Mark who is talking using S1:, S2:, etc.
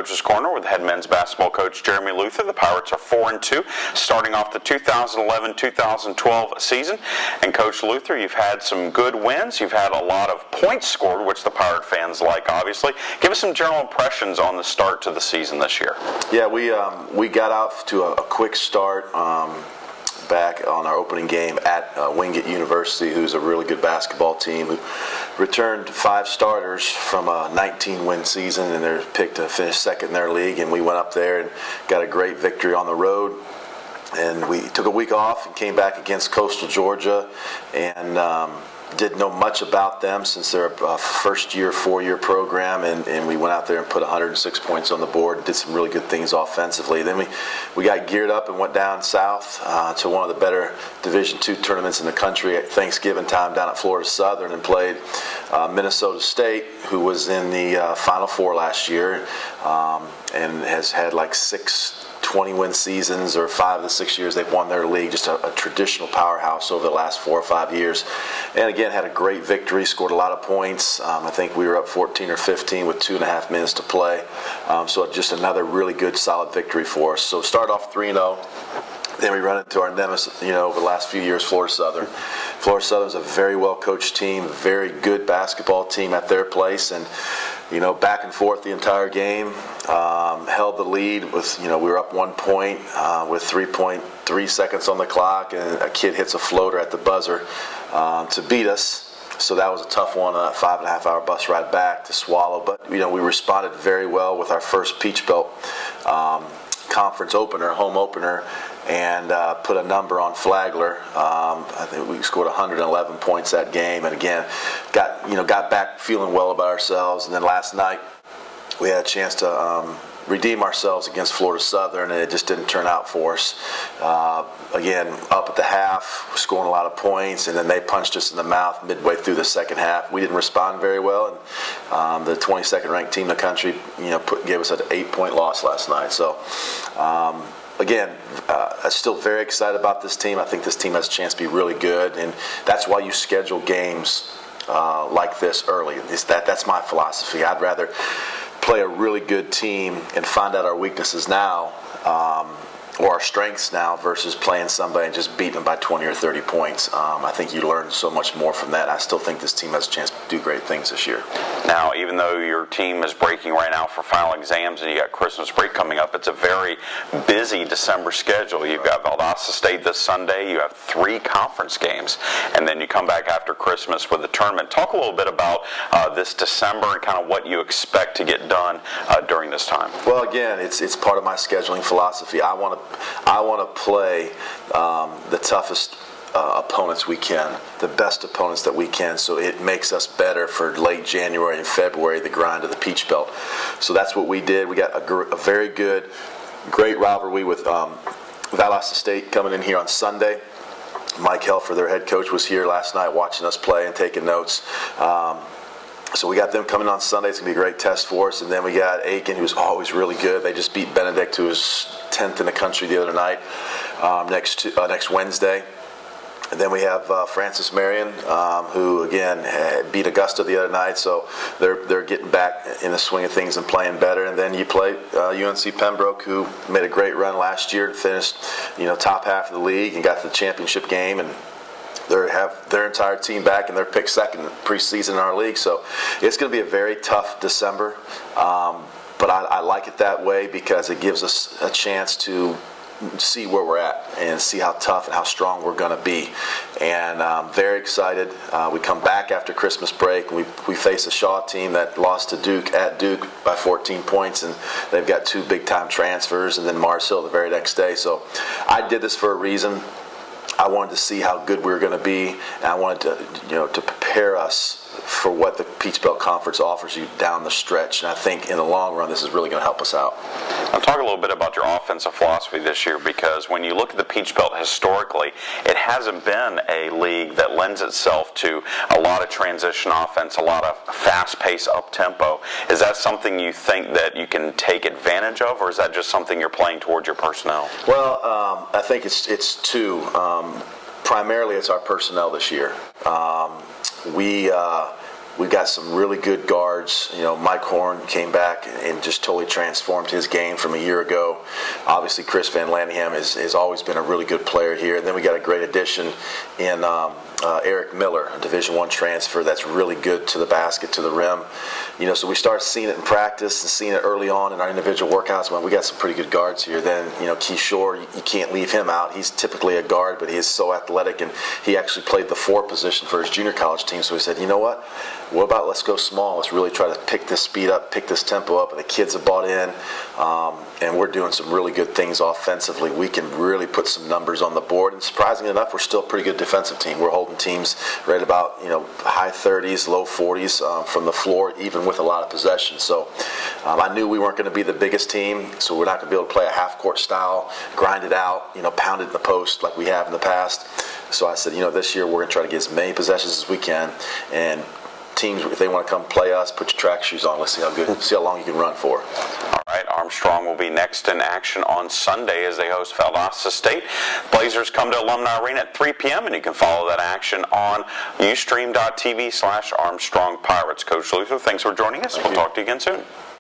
S1: Coach's Corner with head men's basketball coach Jeremy Luther. The Pirates are 4-2, starting off the 2011-2012 season. And Coach Luther, you've had some good wins. You've had a lot of points scored, which the Pirate fans like, obviously. Give us some general impressions on the start to the season this year.
S2: Yeah, we got out to a quick start back on our opening game at Wingate University, who's a really good basketball team, who returned 5 starters from a 19-win season, and they're picked to finish second in their league. And we went up there and got a great victory on the road. And we took a week off and came back against Coastal Georgia, and didn't know much about them since they're a first-year, 4-year program, and we went out there and put 106 points on the board and did some really good things offensively. Then we got geared up and went down south to one of the better Division II tournaments in the country at Thanksgiving time down at Florida Southern, and played Minnesota State, who was in the Final Four last year, and has had like 6 20-win seasons, or 5 of the 6 years they've won their league. Just a traditional powerhouse over the last 4 or 5 years. And again, had a great victory, scored a lot of points. I think we were up 14 or 15 with 2.5 minutes to play. So just another really good, solid victory for us. So start off 3-0. Then we run into our nemesis, over the last few years, Florida Southern. Florida Southern's a very well-coached team, very good basketball team at their place, and back and forth the entire game. Held the lead with, we were up 1 point with 3.3 seconds on the clock, and a kid hits a floater at the buzzer to beat us. So that was a tough one, a 5.5-hour bus ride back to swallow. But we responded very well with our first Peach Belt conference opener, home opener, and put a number on Flagler. I think we scored 111 points that game, and again got back feeling well about ourselves. And then last night we had a chance to redeem ourselves against Florida Southern, and it just didn't turn out for us. Again, up at the half, scoring a lot of points, and then they punched us in the mouth midway through the second half. We didn't respond very well, and the 22nd ranked team in the country, gave us an 8-point loss last night. So, again, I'm still very excited about this team. I think this team has a chance to be really good, and that's why you schedule games like this early. That's my philosophy. I'd rather play a really good team and find out our weaknesses now, or our strengths now, versus playing somebody and just beating them by 20 or 30 points. I think you learn so much more from that. I still think this team has a chance to do great things this year.
S1: Now, even though your team is breaking right now for final exams and you got Christmas break coming up, it's a very busy December schedule. You've got Valdosta State this Sunday. You have 3 conference games, and then you come back after Christmas with the tournament. Talk a little bit about this December and kind of what you expect to get done during this time.
S2: Well, again, it's part of my scheduling philosophy. I want to play the toughest opponents we can, the best opponents that we can, so it makes us better for late January and February, the grind of the Peach Belt. So that's what we did. We got a very good, great rivalry with Valdosta State coming in here on Sunday. Mike Helfer, their head coach, was here last night watching us play and taking notes. So we got them coming on Sunday. It's going to be a great test for us. And then we got Aiken, who's always really good. They just beat Benedict, who was 10th in the country the other night, next Wednesday. And then we have Francis Marion, who, again, beat Augusta the other night. So they're getting back in the swing of things and playing better. And then you play UNC Pembroke, who made a great run last year and finished, top half of the league and got to the championship game. And they have their entire team back, and they're picked second preseason in our league. So it's going to be a very tough December, but I like it that way because it gives us a chance to see where we're at and see how tough and how strong we're going to be. And I'm very excited. We come back after Christmas break. We face a Shaw team that lost to Duke at Duke by 14 points, and they've got 2 big-time transfers, and then Mars Hill the very next day. So I did this for a reason. I wanted to see how good we were going to be, and I wanted to, to prepare us for what the Peach Belt Conference offers you down the stretch. And I think in the long run, this is really going to help us out.
S1: Now, talk a little bit about your offensive philosophy this year, because when you look at the Peach Belt historically, it hasn't been a league that lends itself to a lot of transition offense, a lot of fast-paced up-tempo. Is that something you think that you can take advantage of, or is that just something you're playing towards your personnel?
S2: Well, I think it's 2. Primarily, it's our personnel this year. We we've got some really good guards. You know, Mike Horn came back and just totally transformed his game from a year ago. Obviously, Chris Van Lanningham has always been a really good player here. And then we got a great addition in Eric Miller, a Division I transfer that's really good to the basket, to the rim. You know, so we start seeing it in practice and seeing it early on in our individual workouts. When we got some pretty good guards here, then, you know, Keith Shore, you can't leave him out. He's typically a guard, but he is so athletic, and he actually played the 4 position for his junior college team. So we said, you know what about let's go small. Let's really try to pick this speed up, pick this tempo up. And the kids have bought in, and we're doing some really good things offensively. We can really put some numbers on the board, and surprisingly enough, we're still a pretty good defensive team. We're holding teams right about, you know, high 30s, low 40s from the floor, even with a lot of possession. So I knew we weren't going to be the biggest team, so we're not going to be able to play a half-court style, grind it out, you know, pound it in the post like we have in the past. So I said, you know, this year we're going to try to get as many possessions as we can, and teams, if they want to come play us, put your track shoes on. Let's see how long you can run for.
S1: All right, Armstrong will be next in action on Sunday as they host Valdosta State. Blazers come to Alumni Arena at 3 p.m., and you can follow that action on ustream.tv/Armstrong Pirates. Coach Luther, thanks for joining us. We'll talk to you again soon.